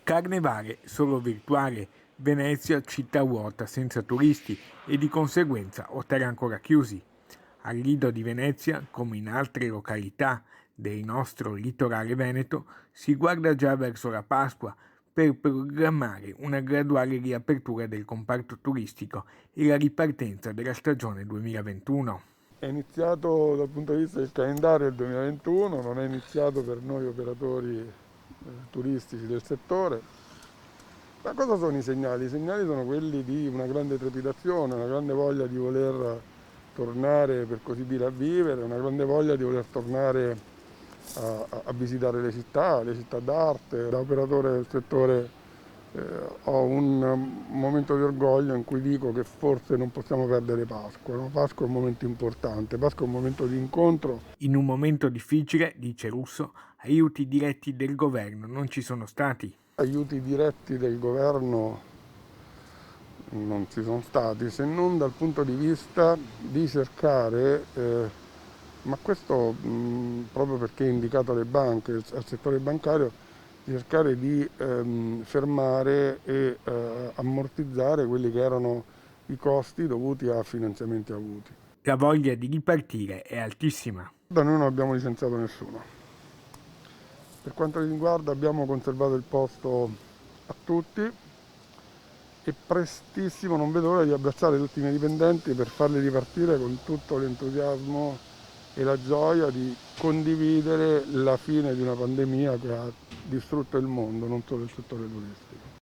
Carnevale solo virtuale, Venezia città vuota senza turisti e di conseguenza hotel ancora chiusi. Al Lido di Venezia, come in altre località del nostro litorale veneto, si guarda già verso la Pasqua per programmare una graduale riapertura del comparto turistico e la ripartenza della stagione 2021. È iniziato dal punto di vista del calendario il 2021, non è iniziato per noi operatori turistici del settore. Ma cosa sono i segnali? I segnali sono quelli di una grande trepidazione, una grande voglia di voler tornare, per così dire, a vivere, una grande voglia di voler tornare a visitare le città d'arte. Da operatore del settore ho un momento di orgoglio in cui dico che forse non possiamo perdere Pasqua, no? Pasqua è un momento importante, Pasqua è un momento di incontro. In un momento difficile, dice Russo, aiuti diretti del governo non ci sono stati. Aiuti diretti del governo non ci sono stati, se non dal punto di vista di cercare, ma questo proprio perché è indicato alle banche, al settore bancario, di cercare di fermare e ammortizzare quelli che erano i costi dovuti a finanziamenti avuti. La voglia di ripartire è altissima. Da noi non abbiamo licenziato nessuno. Per quanto riguarda abbiamo conservato il posto a tutti e prestissimo non vedo l'ora di abbracciare tutti i miei dipendenti per farli ripartire con tutto l'entusiasmo e la gioia di condividere la fine di una pandemia che ha distrutto il mondo, non solo il settore turistico.